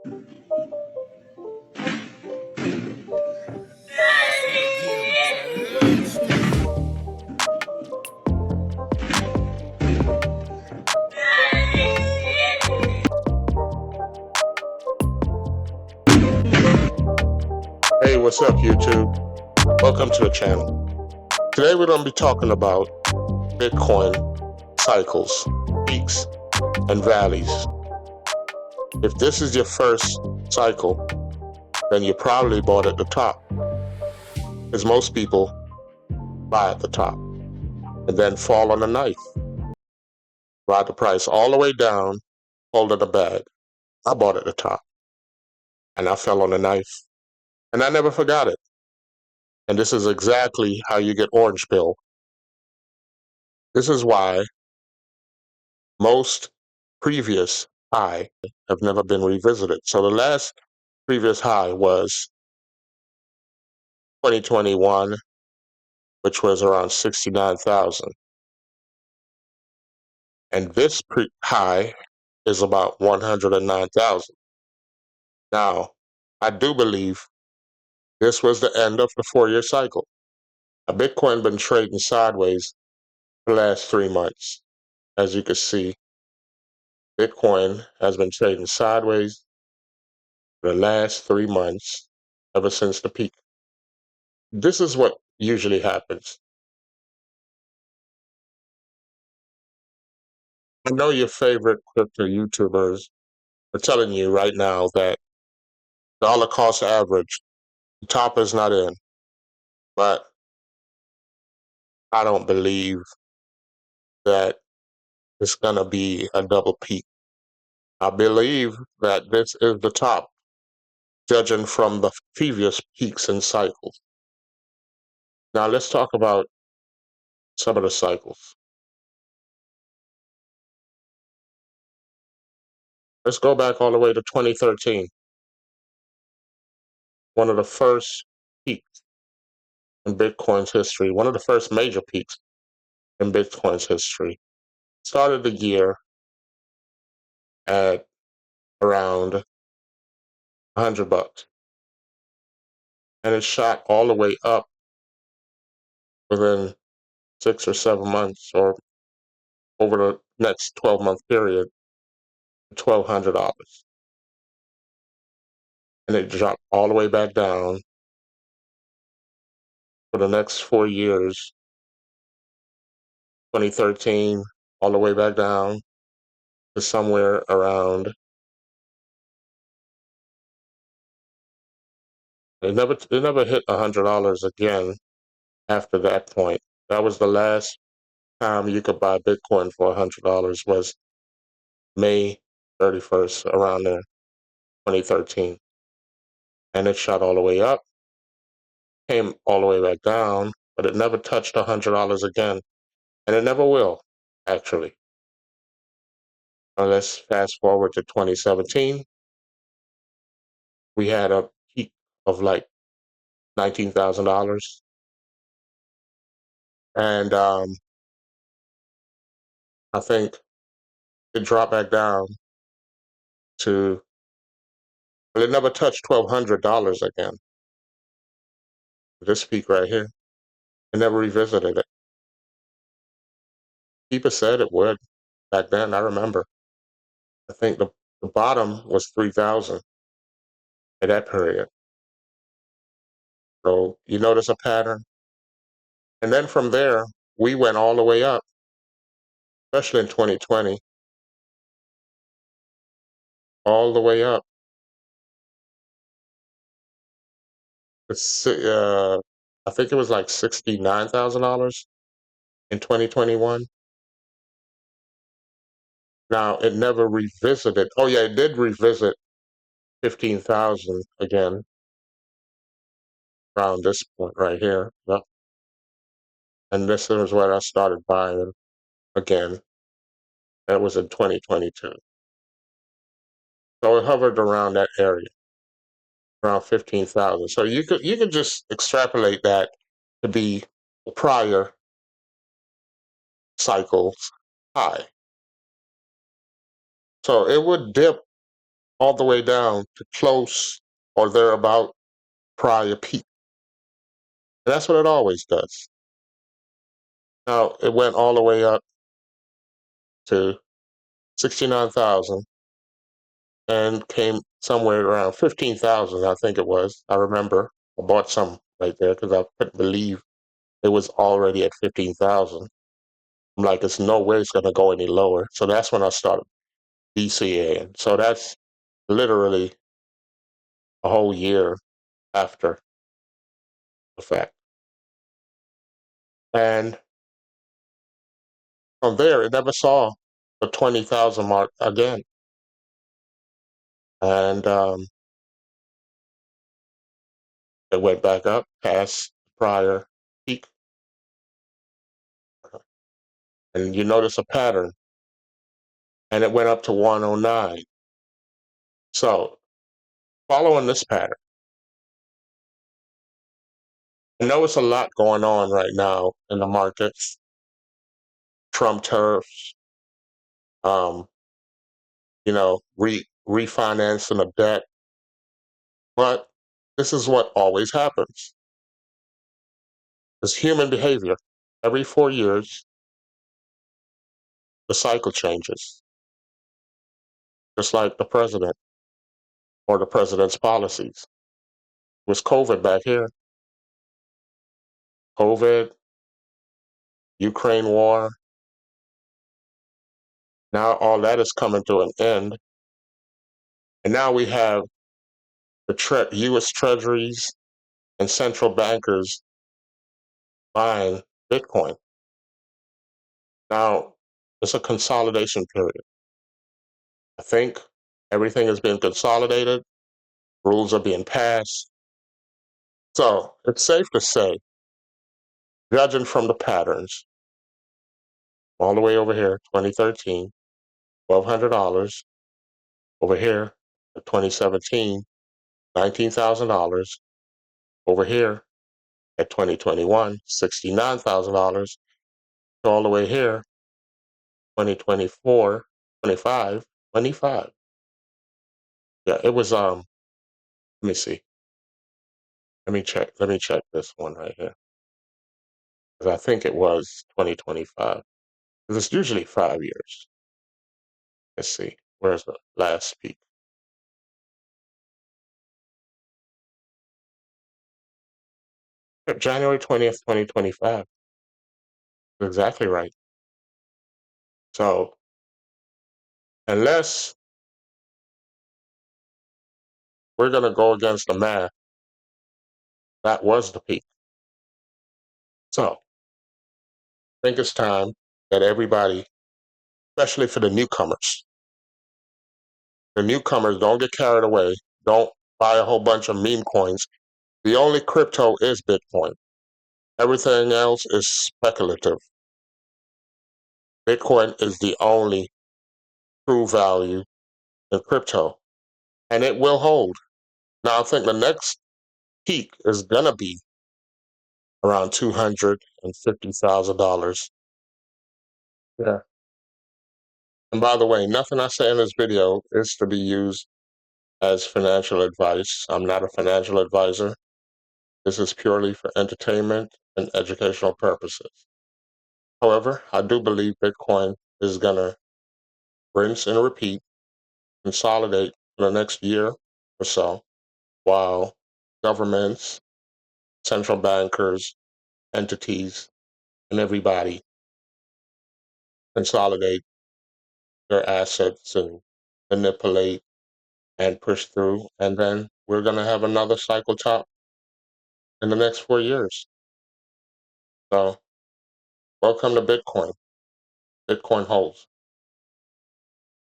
Hey, what's up, YouTube? Welcome to the channel. Today we're going to be talking about Bitcoin cycles, peaks, and valleys. If this is your first cycle, then you probably bought at the top, because most people buy at the top and then fall on a knife, ride the price all the way down, hold it a bag. I bought at the top, and I fell on a knife, and I never forgot it. And this is exactly how you get orange pill. This is why most previous high have never been revisited. So the last previous high was 2021, which was around 69,000. And this high is about 109,000. Now, I do believe this was the end of the 4-year cycle. Bitcoin been trading sideways the last 3 months. As you can see, Bitcoin has been trading sideways for the last 3 months, ever since the peak. This is what usually happens. I know your favorite crypto YouTubers are telling you right now that dollar cost average, the top is not in, but I don't believe that it's going to be a double peak. I believe that this is the top, judging from the previous peaks and cycles. Now let's talk about some of the cycles. Let's go back all the way to 2013, one of the first peaks in Bitcoin's history, one of the first major peaks in Bitcoin's history. Started the year at around $100, and it shot all the way up within 6 or 7 months, or over the next 12-month period, $1,200, and it dropped all the way back down for the next 4 years, 2013, all the way back down to somewhere around. It never hit $100 again after that point. That was the last time you could buy Bitcoin for $100, was May 31st, around there, 2013. And it shot all the way up, came all the way back down, but it never touched $100 again. And it never will, actually. Now let's fast forward to 2017. We had a peak of like $19,000. And I think it dropped back down to, but it never touched $1,200 again. This peak right here, it never revisited it. People said it would back then, I remember. I think the bottom was 3,000 at that period. So you notice a pattern. And then from there, we went all the way up, especially in 2020, all the way up. I think it was like $69,000 in 2021. Now, it never revisited. Oh, yeah, it did revisit 15,000 again around this point right here. Yep. And this was where I started buying again. That was in 2022. So it hovered around that area, around 15,000. So you could just extrapolate that to be prior cycles high. So it would dip all the way down to close or thereabout prior peak. And that's what it always does. Now, it went all the way up to 69,000 and came somewhere around 15,000, I think it was. I remember I bought some right there because I couldn't believe it was already at 15,000. I'm like, it's no way it's going to go any lower. So that's when I started DCAing. So that's literally a whole year after the fact. And from there, it never saw the 20,000 mark again. And it went back up past prior peak. And you notice a pattern. And it went up to 109. So following this pattern, I know it's a lot going on right now in the markets. Trump tariffs, um, refinancing of debt. But this is what always happens. It's human behavior. Every 4 years, the cycle changes. Just like the president or the president's policies. It was COVID back here. COVID, Ukraine war. Now all that is coming to an end. And now we have the U.S. treasuries and central bankers buying Bitcoin. Now, it's a consolidation period. I think everything has been consolidated, rules are being passed. So it's safe to say, judging from the patterns, all the way over here, 2013, $1,200. Over here, 2017, $19,000. Over here, at 2021, $69,000. All the way here, 2024, 25, 25. Yeah, it was, let me see. Let me check this one right here. Because I think it was 2025. Because it's usually 5 years. Let's see. Where's the last peak? January 20th, 2025. Exactly right. So, unless we're going to go against the math, that was the peak. So, I think it's time that everybody, especially for the newcomers don't get carried away. Don't buy a whole bunch of meme coins. The only crypto is Bitcoin. Everything else is speculative. Bitcoin is the only true value in crypto, and it will hold. Now, I think the next peak is going to be around $250,000. Yeah. And by the way, nothing I say in this video is to be used as financial advice. I'm not a financial advisor. This is purely for entertainment and educational purposes. However, I do believe Bitcoin is going to rinse and repeat, consolidate in the next year or so, while governments, central bankers, entities, and everybody consolidate their assets and manipulate and push through. And then we're going to have another cycle top in the next 4 years. So, welcome to Bitcoin. Bitcoin holds.